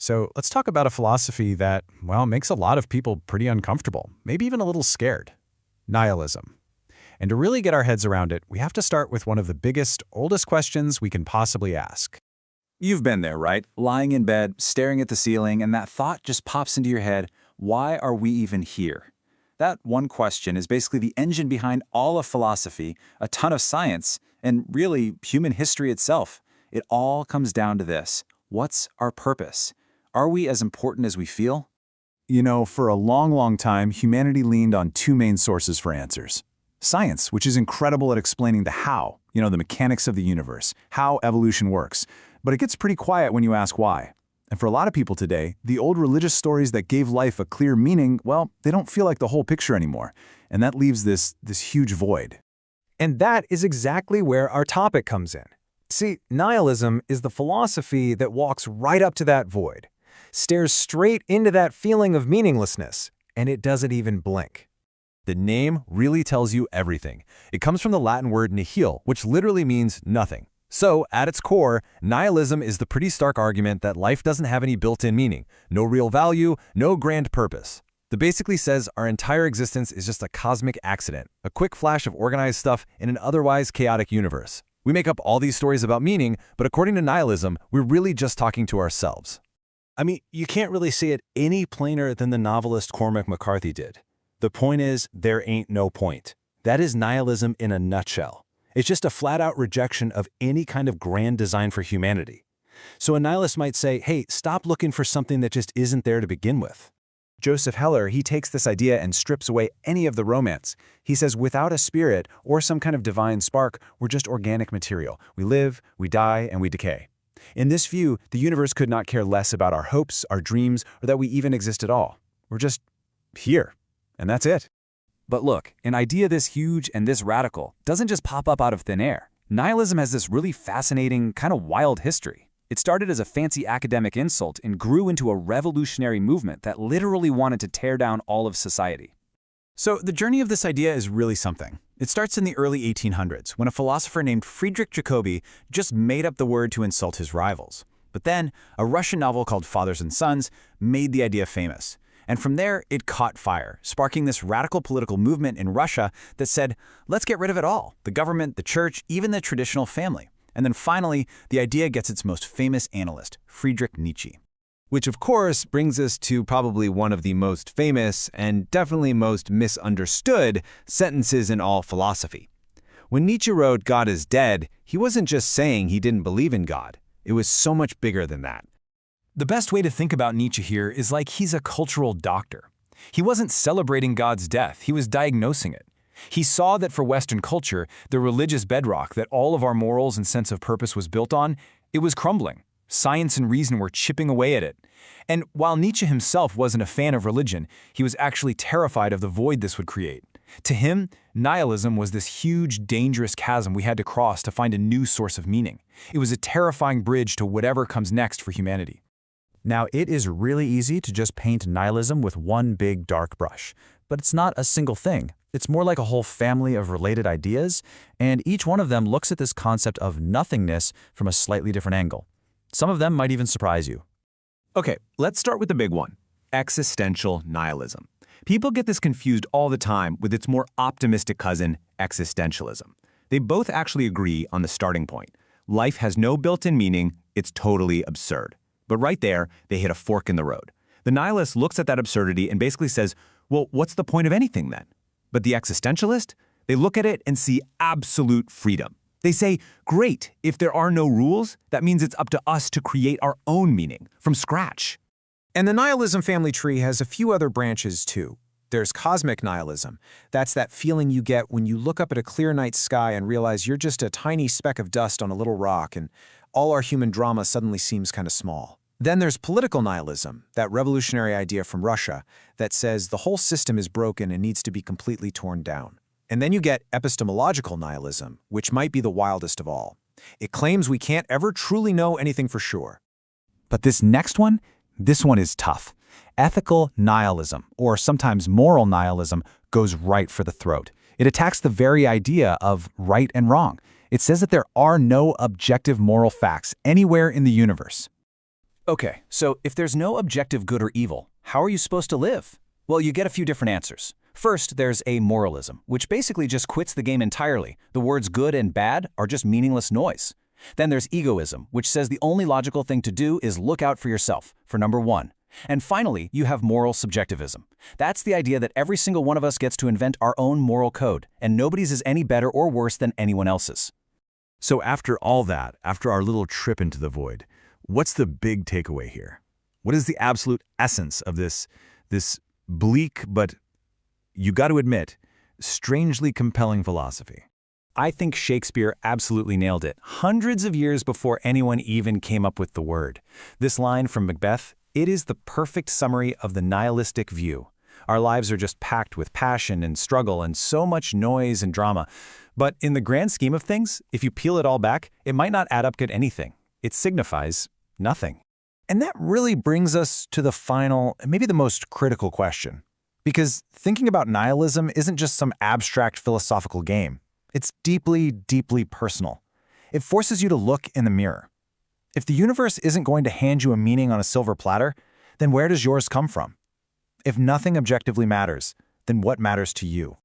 So let's talk about a philosophy that, well, makes a lot of people pretty uncomfortable, maybe even a little scared. Nihilism. And to really get our heads around it, we have to start with one of the biggest, oldest questions we can possibly ask. You've been there, right? Lying in bed, staring at the ceiling, and that thought just pops into your head, why are we even here? That one question is basically the engine behind all of philosophy, a ton of science, and really human history itself. It all comes down to this. What's our purpose? Are we as important as we feel? You know, for a long, long time, humanity leaned on two main sources for answers. Science, which is incredible at explaining the how, the mechanics of the universe, how evolution works. But it gets pretty quiet when you ask why. And for a lot of people today, the old religious stories that gave life a clear meaning, well, they don't feel like the whole picture anymore. And that leaves this huge void. And that is exactly where our topic comes in. See, nihilism is the philosophy that walks right up to that void, stares straight into that feeling of meaninglessness, and it doesn't even blink. The name really tells you everything. It comes from the Latin word nihil, which literally means nothing. So, at its core, nihilism is the pretty stark argument that life doesn't have any built-in meaning, no real value, no grand purpose. It basically says our entire existence is just a cosmic accident, a quick flash of organized stuff in an otherwise chaotic universe. We make up all these stories about meaning, but according to nihilism, we're really just talking to ourselves. I mean, you can't really say it any plainer than the novelist Cormac McCarthy did. The point is, there ain't no point. That is nihilism in a nutshell. It's just a flat-out rejection of any kind of grand design for humanity. So a nihilist might say, hey, stop looking for something that just isn't there to begin with. Joseph Heller, he takes this idea and strips away any of the romance. He says without a spirit or some kind of divine spark, we're just organic material. We live, we die, and we decay. In this view, the universe could not care less about our hopes, our dreams, or that we even exist at all. We're just here, and that's it. But look, an idea this huge and this radical doesn't just pop up out of thin air. Nihilism has this really fascinating, kind of wild history. It started as a fancy academic insult and grew into a revolutionary movement that literally wanted to tear down all of society. So the journey of this idea is really something. It starts in the early 1800s, when a philosopher named Friedrich Jacobi just made up the word to insult his rivals. But then, a Russian novel called Fathers and Sons made the idea famous. And from there, it caught fire, sparking this radical political movement in Russia that said, let's get rid of it all, the government, the church, even the traditional family. And then finally, the idea gets its most famous analyst, Friedrich Nietzsche. Which of course brings us to probably one of the most famous and definitely most misunderstood sentences in all philosophy. When Nietzsche wrote God is dead, he wasn't just saying he didn't believe in God. It was so much bigger than that. The best way to think about Nietzsche here is like he's a cultural doctor. He wasn't celebrating God's death, he was diagnosing it. He saw that for Western culture, the religious bedrock that all of our morals and sense of purpose was built on, it was crumbling. Science and reason were chipping away at it. And while Nietzsche himself wasn't a fan of religion, he was actually terrified of the void this would create. To him, nihilism was this huge, dangerous chasm we had to cross to find a new source of meaning. It was a terrifying bridge to whatever comes next for humanity. Now, it is really easy to just paint nihilism with one big dark brush, but it's not a single thing. It's more like a whole family of related ideas, and each one of them looks at this concept of nothingness from a slightly different angle. Some of them might even surprise you. Okay, let's start with the big one, existential nihilism. People get this confused all the time with its more optimistic cousin, existentialism. They both actually agree on the starting point. Life has no built-in meaning, it's totally absurd. But right there, they hit a fork in the road. The nihilist looks at that absurdity and basically says, well, what's the point of anything then? But the existentialist, they look at it and see absolute freedom. They say, great, if there are no rules, that means it's up to us to create our own meaning from scratch. And the nihilism family tree has a few other branches too. There's cosmic nihilism. That's that feeling you get when you look up at a clear night sky and realize you're just a tiny speck of dust on a little rock, and all our human drama suddenly seems kind of small. Then there's political nihilism, that revolutionary idea from Russia that says the whole system is broken and needs to be completely torn down. And then you get epistemological nihilism, which might be the wildest of all. It claims we can't ever truly know anything for sure. But this next one, this one is tough. Ethical nihilism, or sometimes moral nihilism, goes right for the throat. It attacks the very idea of right and wrong. It says that there are no objective moral facts anywhere in the universe. Okay, so if there's no objective good or evil, how are you supposed to live? Well, you get a few different answers. First, there's amoralism, which basically just quits the game entirely. The words good and bad are just meaningless noise. Then there's egoism, which says the only logical thing to do is look out for yourself, for number one. And finally, you have moral subjectivism. That's the idea that every single one of us gets to invent our own moral code, and nobody's is any better or worse than anyone else's. So after all that, after our little trip into the void, what's the big takeaway here? What is the absolute essence of this bleak but, you got to admit, strangely compelling philosophy? I think Shakespeare absolutely nailed it, hundreds of years before anyone even came up with the word. This line from Macbeth, it is the perfect summary of the nihilistic view. Our lives are just packed with passion and struggle and so much noise and drama. But in the grand scheme of things, if you peel it all back, it might not add up to anything. It signifies nothing. And that really brings us to the final, maybe the most critical question. Because thinking about nihilism isn't just some abstract philosophical game. It's deeply, deeply personal. It forces you to look in the mirror. If the universe isn't going to hand you a meaning on a silver platter, then where does yours come from? If nothing objectively matters, then what matters to you?